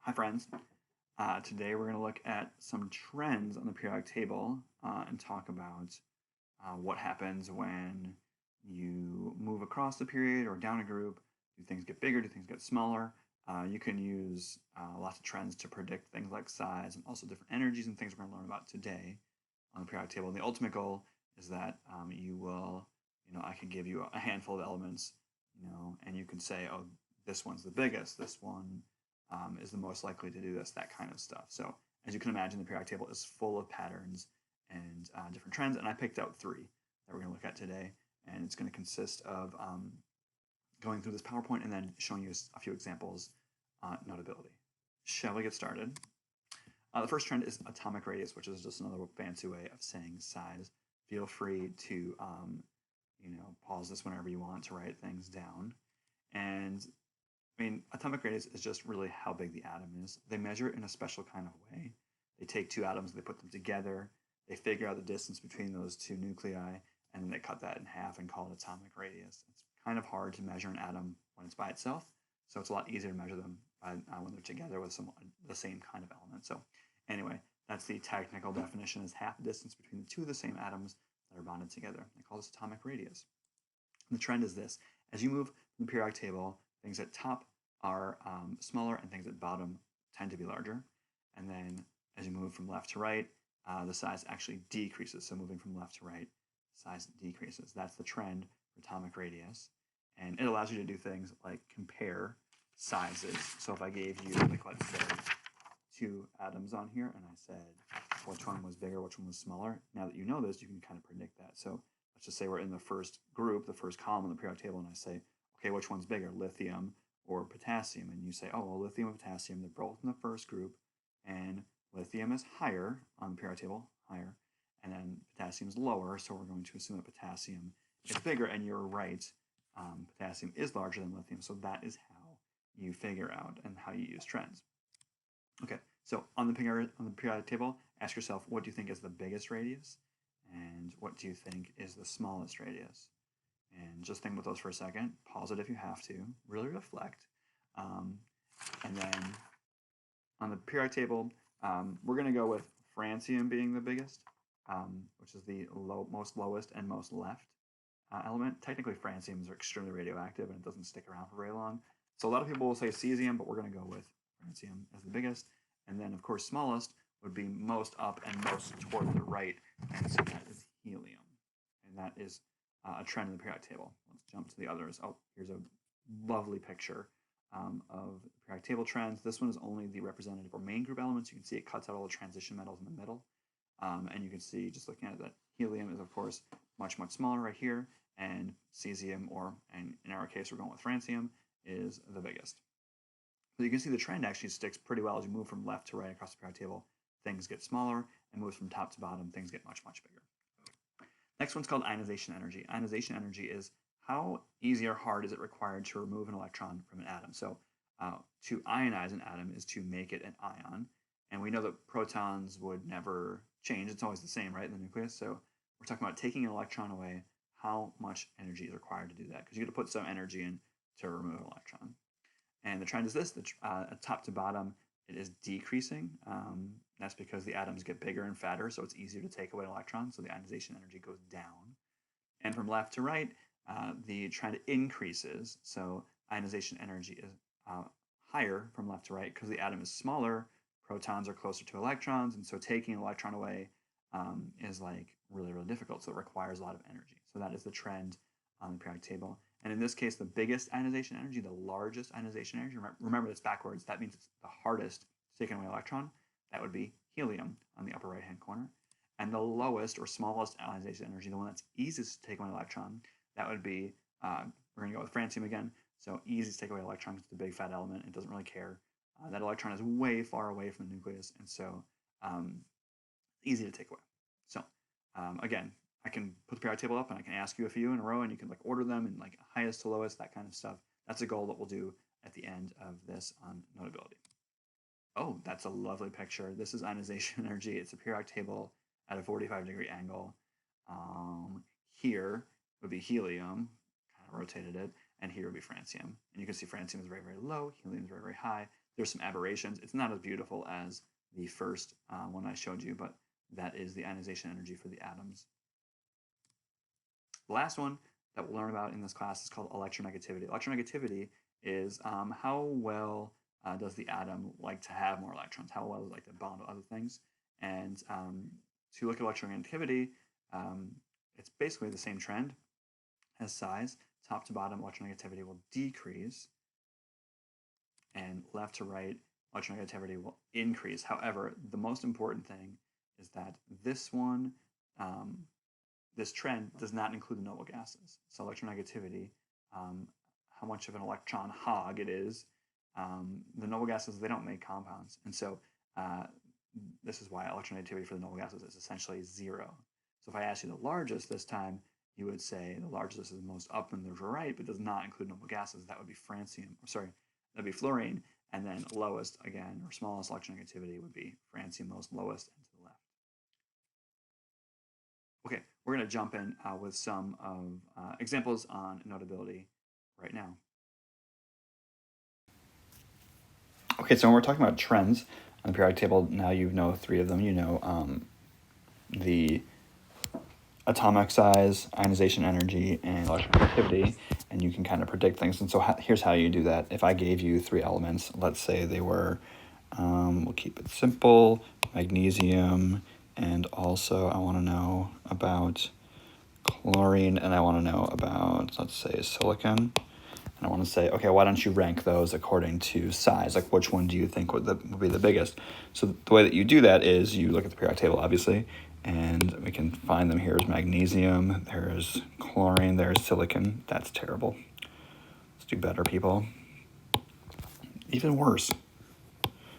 Hi friends. Today we're going to look at some trends on the periodic table and talk about what happens when you move across the period or down a group. Do things get bigger? Do things get smaller? You can use lots of trends to predict things like size and also different energies and things we're going to learn about today on the periodic table. And the ultimate goal is that you will, I can give you a handful of elements, and you can say, oh, this one's the biggest, this one is the most likely to do this, that kind of stuff. So as you can imagine, the periodic table is full of patterns and different trends, and I picked out three that we're going to look at today, and it's going to consist of going through this PowerPoint and then showing you a few examples on notability. Shall we get started? The first trend is atomic radius, which is just another fancy way of saying size. Feel free to pause this whenever you want to write things down. And atomic radius is just really how big the atom is. They measure it in a special kind of way. They take two atoms, they put them together, they figure out the distance between those two nuclei, and then they cut that in half and call it atomic radius. It's kind of hard to measure an atom when it's by itself, so it's a lot easier to measure them when they're together with the same kind of element. So anyway, that's the technical definition, is half the distance between the two of the same atoms that are bonded together. They call this atomic radius. And the trend is this: as you move from the periodic table, things at top are smaller and things at bottom tend to be larger. And then as you move from left to right, the size actually decreases. So moving from left to right, size decreases. That's the trend for atomic radius. And it allows you to do things like compare sizes. So if I gave you, like, let's say, two atoms on here, and I said which one was bigger, which one was smaller, now that you know this, you can kind of predict that. So let's just say we're in the first group, the first column on the periodic table, and I say, okay, which one's bigger, lithium or potassium? And you say, oh, well, lithium and potassium, they're both in the first group, and lithium is higher on the periodic table, higher, and then potassium is lower, so we're going to assume that potassium is bigger, and you're right, potassium is larger than lithium, so that is how you figure out and how you use trends. Okay, so on the periodic table, ask yourself, what do you think is the biggest radius, and what do you think is the smallest radius? And just think with those for a second. Pause it if you have to. Really reflect. And then on the periodic table, we're going to go with francium being the biggest, which is the most lowest and most left element. Technically, franciums are extremely radioactive and it doesn't stick around for very long. So a lot of people will say cesium, but we're going to go with francium as the biggest. And then, of course, smallest would be most up and most toward the right. And so that is helium. And that is a trend in the periodic table. Let's jump to the others. Oh, here's a lovely picture of periodic table trends. This one is only the representative or main group elements. You can see it cuts out all the transition metals in the middle. And you can see, just looking at it, that helium is, of course, much, much smaller right here. And cesium, and in our case, we're going with francium, is the biggest. So you can see the trend actually sticks pretty well as you move from left to right across the periodic table. Things get smaller, and moves from top to bottom, things get much, much bigger. Next one's called ionization energy. Ionization energy is how easy or hard is it required to remove an electron from an atom. So to ionize an atom is to make it an ion. And we know that protons would never change. It's always the same, right, in the nucleus. So we're talking about taking an electron away. How much energy is required to do that? Because you got to put some energy in to remove an electron. And the trend is this: top to bottom, it is decreasing. That's because the atoms get bigger and fatter, so it's easier to take away an electron, so the ionization energy goes down. And from left to right, the trend increases, so ionization energy is higher from left to right because the atom is smaller, protons are closer to electrons, and so taking an electron away is like really, really difficult, so it requires a lot of energy. So that is the trend on the periodic table. And in this case, the biggest ionization energy, the largest ionization energy, remember that's backwards, that means it's the hardest to take away an electron. That would be helium on the upper right-hand corner. And the lowest or smallest ionization energy, the one that's easiest to take away an electron, that would be, we're going to go with francium again. So easy to take away an electron because it's a big fat element. It doesn't really care. That electron is way far away from the nucleus, and so easy to take away. So again, I can put the periodic table up and I can ask you a few in a row, and you can order them in highest to lowest, that kind of stuff. That's a goal that we'll do at the end of this on notability. Oh, that's a lovely picture. This is ionization energy. It's a periodic table at a 45-degree angle. Here would be helium, kind of rotated it, and here would be francium. And you can see francium is very, very low, helium is very, very high. There's some aberrations. It's not as beautiful as the first one I showed you, but that is the ionization energy for the atoms. The last one that we'll learn about in this class is called electronegativity. Electronegativity is how well does the atom like to have more electrons? How well does it like to bond with other things? And to look at electronegativity, it's basically the same trend as size. Top to bottom, electronegativity will decrease, and left to right, electronegativity will increase. However, the most important thing is that this one, this trend does not include the noble gases. So electronegativity, how much of an electron hog it is, the noble gases, they don't make compounds. And so this is why electronegativity for the noble gases is essentially 0. So if I ask you the largest this time, you would say the largest is the most up and the right, but does not include noble gases. That would be francium, that'd be fluorine. And then lowest, again, or smallest electronegativity would be francium, most lowest and to the left. Okay, we're going to jump in with some of examples on notability right now. Okay, so when we're talking about trends on the periodic table, now you know 3 of them. You know the atomic size, ionization energy, and electronegativity, and you can kind of predict things. And so here's how you do that. If I gave you 3 elements, let's say they were, we'll keep it simple, magnesium, and also I want to know about chlorine, and I want to know about, let's say, silicon. And I want to say, okay, why don't you rank those according to size? Like, which one do you think would be the biggest? So the way that you do that is you look at the periodic table, obviously, and we can find them. Here's magnesium, there's chlorine, there's silicon. That's terrible. Let's do better, people. Even worse.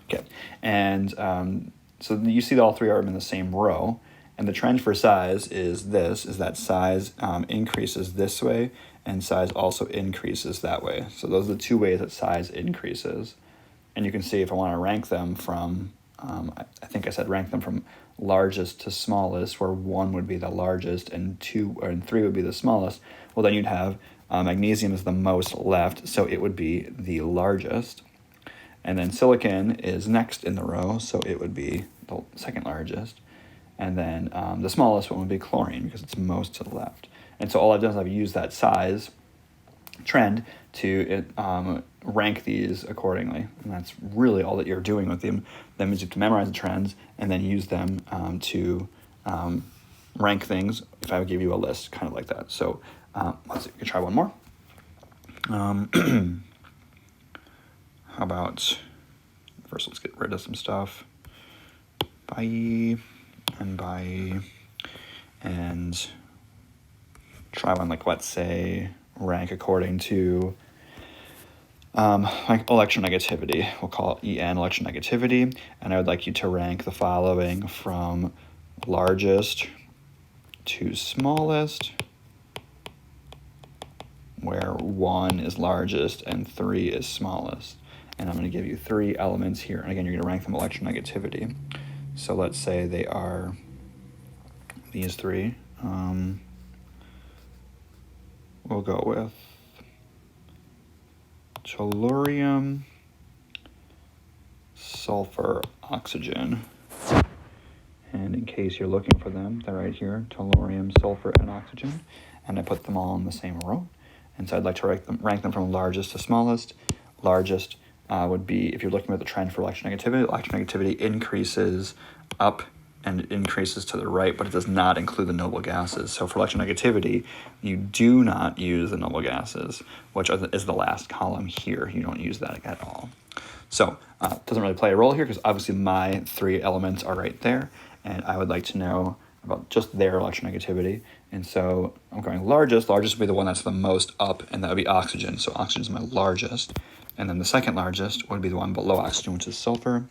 Okay, and so you see that all 3 are in the same row, and the trend for size is that size increases this way, and size also increases that way. So those are the 2 ways that size increases. And you can see if I want to rank them from, I think I said rank them from largest to smallest, where 1 would be the largest and 3 would be the smallest. Well, then you'd have magnesium is the most left, so it would be the largest. And then silicon is next in the row, so it would be the second largest. And then the smallest one would be chlorine because it's most to the left. And so all I've done is I've used that size trend to rank these accordingly. And that's really all that you're doing with them. That means you have to memorize the trends and then use them to rank things if I would give you a list, kind of like that. So let's see, we can try one more. How about, first let's get rid of some stuff. Bye, and try one like, let's say, rank according to like electronegativity. We'll call it EN, electronegativity, and I would like you to rank the following from largest to smallest, where 1 is largest and 3 is smallest. And I'm going to give you 3 elements here, and again, you're going to rank them electronegativity. So let's say they are these 3. We'll go with tellurium, sulfur, oxygen. And in case you're looking for them, they're right here, tellurium, sulfur, and oxygen. And I put them all in the same row. And so I'd like to rank them from largest to smallest. Largest would be, if you're looking at the trend for electronegativity increases up and increases to the right, but it does not include the noble gases. So for electronegativity, you do not use the noble gases, which is the last column here. You don't use that at all. So it doesn't really play a role here because obviously my 3 elements are right there, and I would like to know about just their electronegativity. And so I'm going largest. Largest would be the one that's the most up, and that would be oxygen. So oxygen is my largest. And then the second largest would be the one below oxygen, which is sulfur.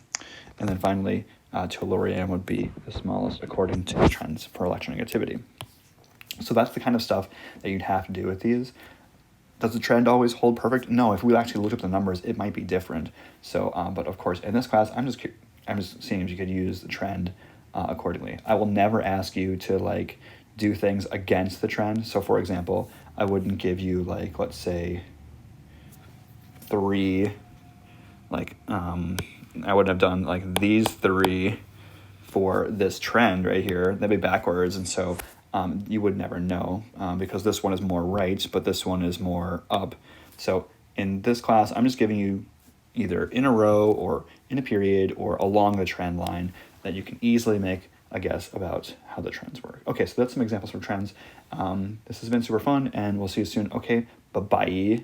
And then finally, tellurium would be the smallest according to the trends for electronegativity. So that's the kind of stuff that you'd have to do with these. Does the trend always hold perfect? No, if we actually look up the numbers, it might be different. So, but of course, in this class, I'm just seeing if you could use the trend accordingly. I will never ask you to like do things against the trend. So for example, I wouldn't give you like, let's say 3 like I wouldn't have done like these three for this trend right here. That'd be backwards, and so you would never know because this one is more right, but this one is more up. So in this class, I'm just giving you either in a row or in a period or along the trend line that you can easily make a guess about how the trends work. Okay, so that's some examples for trends. This has been super fun, and we'll see you soon. Okay, bye-bye.